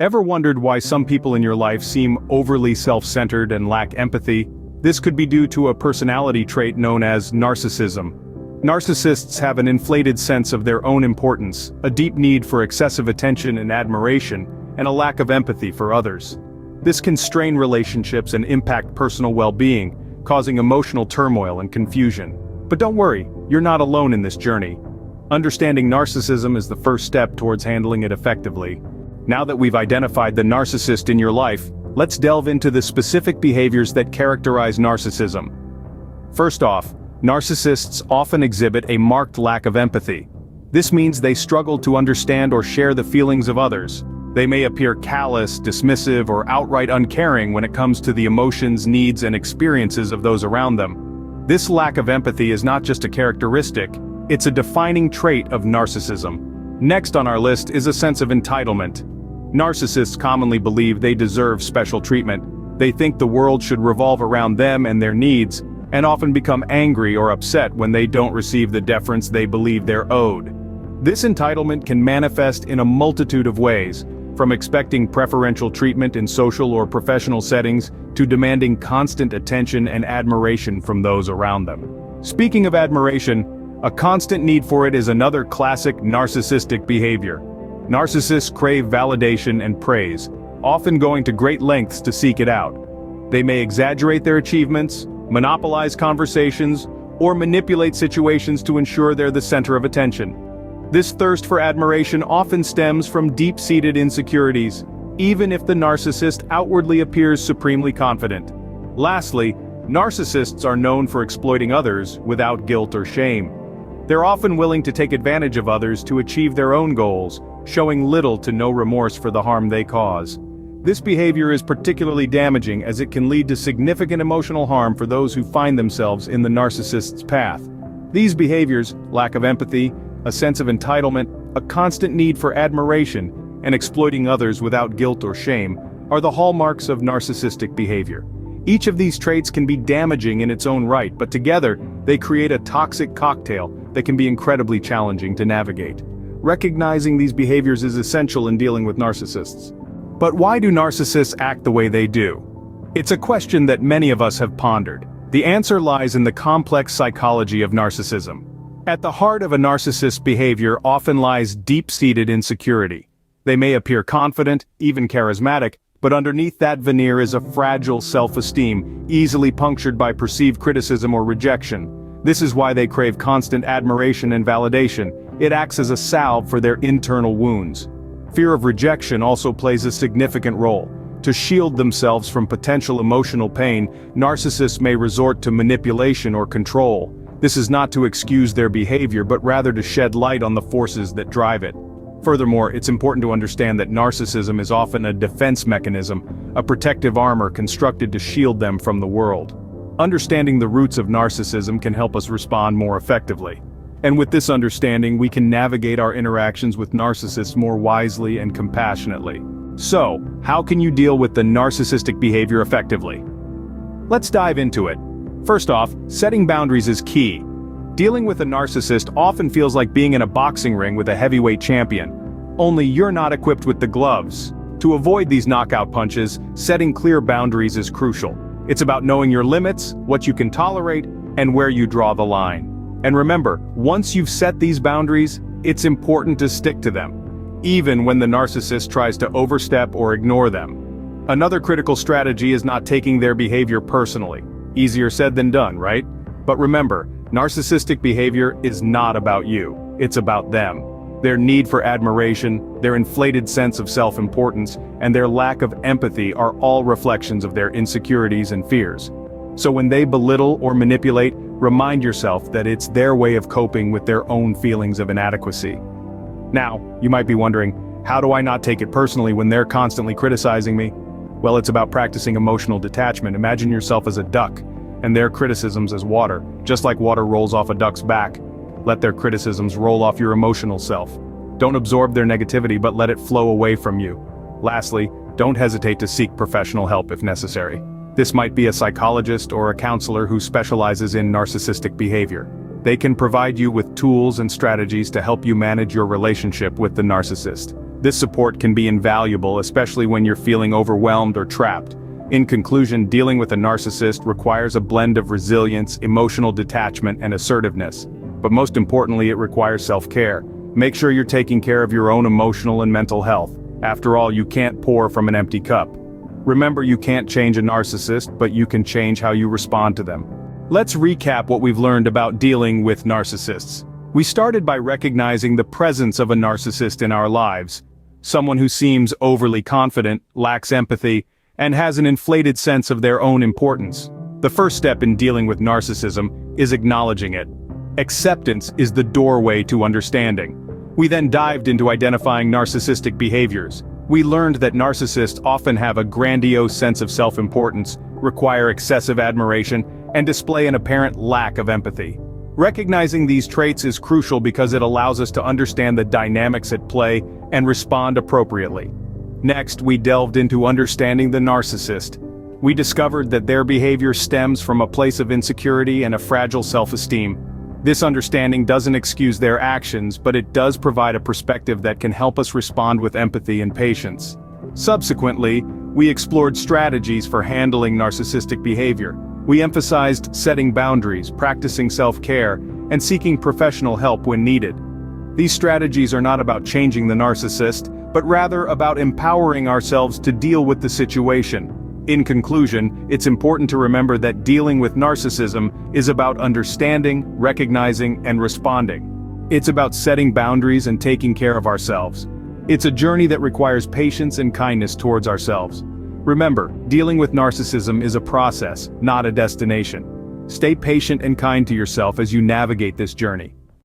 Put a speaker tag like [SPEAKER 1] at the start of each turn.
[SPEAKER 1] Ever wondered why some people in your life seem overly self-centered and lack empathy? This could be due to a personality trait known as narcissism. Narcissists have an inflated sense of their own importance, a deep need for excessive attention and admiration, and a lack of empathy for others. This can strain relationships and impact personal well-being, causing emotional turmoil and confusion. But don't worry, you're not alone in this journey. Understanding narcissism is the first step towards handling it effectively. Now that we've identified the narcissist in your life, let's delve into the specific behaviors that characterize narcissism. First off, narcissists often exhibit a marked lack of empathy. This means they struggle to understand or share the feelings of others. They may appear callous, dismissive, or outright uncaring when it comes to the emotions, needs, and experiences of those around them. This lack of empathy is not just a characteristic, it's a defining trait of narcissism. Next on our list is a sense of entitlement. Narcissists commonly believe they deserve special treatment. They think the world should revolve around them and their needs, and often become angry or upset when they don't receive the deference they believe they're owed. This entitlement can manifest in a multitude of ways, from expecting preferential treatment in social or professional settings to demanding constant attention and admiration from those around them. Speaking of admiration, a constant need for it is another classic narcissistic behavior. Narcissists crave validation and praise, often going to great lengths to seek it out. They may exaggerate their achievements, monopolize conversations, or manipulate situations to ensure they're the center of attention. This thirst for admiration often stems from deep-seated insecurities, even if the narcissist outwardly appears supremely confident. Lastly, narcissists are known for exploiting others without guilt or shame. They're often willing to take advantage of others to achieve their own goals, showing little to no remorse for the harm they cause. This behavior is particularly damaging as it can lead to significant emotional harm for those who find themselves in the narcissist's path. These behaviors, lack of empathy, a sense of entitlement, a constant need for admiration, and exploiting others without guilt or shame, are the hallmarks of narcissistic behavior. Each of these traits can be damaging in its own right, but together, they create a toxic cocktail that can be incredibly challenging to navigate. Recognizing these behaviors is essential in dealing with narcissists. But why do narcissists act the way they do? It's a question that many of us have pondered. The answer lies in the complex psychology of narcissism. At the heart of a narcissist's behavior often lies deep-seated insecurity. They may appear confident, even charismatic, but underneath that veneer is a fragile self-esteem, easily punctured by perceived criticism or rejection. This is why they crave constant admiration and validation. It acts as a salve for their internal wounds. Fear of rejection also plays a significant role. To shield themselves from potential emotional pain, narcissists may resort to manipulation or control. This is not to excuse their behavior but rather to shed light on the forces that drive it. Furthermore, it's important to understand that narcissism is often a defense mechanism, a protective armor constructed to shield them from the world. Understanding the roots of narcissism can help us respond more effectively. And with this understanding, we can navigate our interactions with narcissists more wisely and compassionately. So, how can you deal with the narcissistic behavior effectively? Let's dive into it. First off, setting boundaries is key. Dealing with a narcissist often feels like being in a boxing ring with a heavyweight champion. Only you're not equipped with the gloves. To avoid these knockout punches, setting clear boundaries is crucial. It's about knowing your limits, what you can tolerate, and where you draw the line. And remember, once you've set these boundaries, it's important to stick to them, even when the narcissist tries to overstep or ignore them. Another critical strategy is not taking their behavior personally. Easier said than done, right? But remember, narcissistic behavior is not about you, it's about them. Their need for admiration, their inflated sense of self-importance, and their lack of empathy are all reflections of their insecurities and fears. So when they belittle or manipulate, remind yourself that it's their way of coping with their own feelings of inadequacy. Now, you might be wondering, how do I not take it personally when they're constantly criticizing me? Well, it's about practicing emotional detachment. Imagine yourself as a duck, and their criticisms as water. Just like water rolls off a duck's back, let their criticisms roll off your emotional self. Don't absorb their negativity, but let it flow away from you. Lastly, don't hesitate to seek professional help if necessary. This might be a psychologist or a counselor who specializes in narcissistic behavior. They can provide you with tools and strategies to help you manage your relationship with the narcissist. This support can be invaluable, especially when you're feeling overwhelmed or trapped. In conclusion, dealing with a narcissist requires a blend of resilience, emotional detachment, and assertiveness. But most importantly, it requires self-care. Make sure you're taking care of your own emotional and mental health. After all, you can't pour from an empty cup. Remember, you can't change a narcissist, but you can change how you respond to them. Let's recap what we've learned about dealing with narcissists. We started by recognizing the presence of a narcissist in our lives. Someone who seems overly confident, lacks empathy, and has an inflated sense of their own importance. The first step in dealing with narcissism is acknowledging it. Acceptance is the doorway to understanding. We then dived into identifying narcissistic behaviors. We learned that narcissists often have a grandiose sense of self-importance, require excessive admiration, and display an apparent lack of empathy. Recognizing these traits is crucial because it allows us to understand the dynamics at play and respond appropriately. Next, we delved into understanding the narcissist. We discovered that their behavior stems from a place of insecurity and a fragile self-esteem. This understanding doesn't excuse their actions, but it does provide a perspective that can help us respond with empathy and patience. Subsequently, we explored strategies for handling narcissistic behavior. We emphasized setting boundaries, practicing self-care, and seeking professional help when needed. These strategies are not about changing the narcissist, but rather about empowering ourselves to deal with the situation. In conclusion, it's important to remember that dealing with narcissism is about understanding, recognizing, and responding. It's about setting boundaries and taking care of ourselves. It's a journey that requires patience and kindness towards ourselves. Remember, dealing with narcissism is a process, not a destination. Stay patient and kind to yourself as you navigate this journey.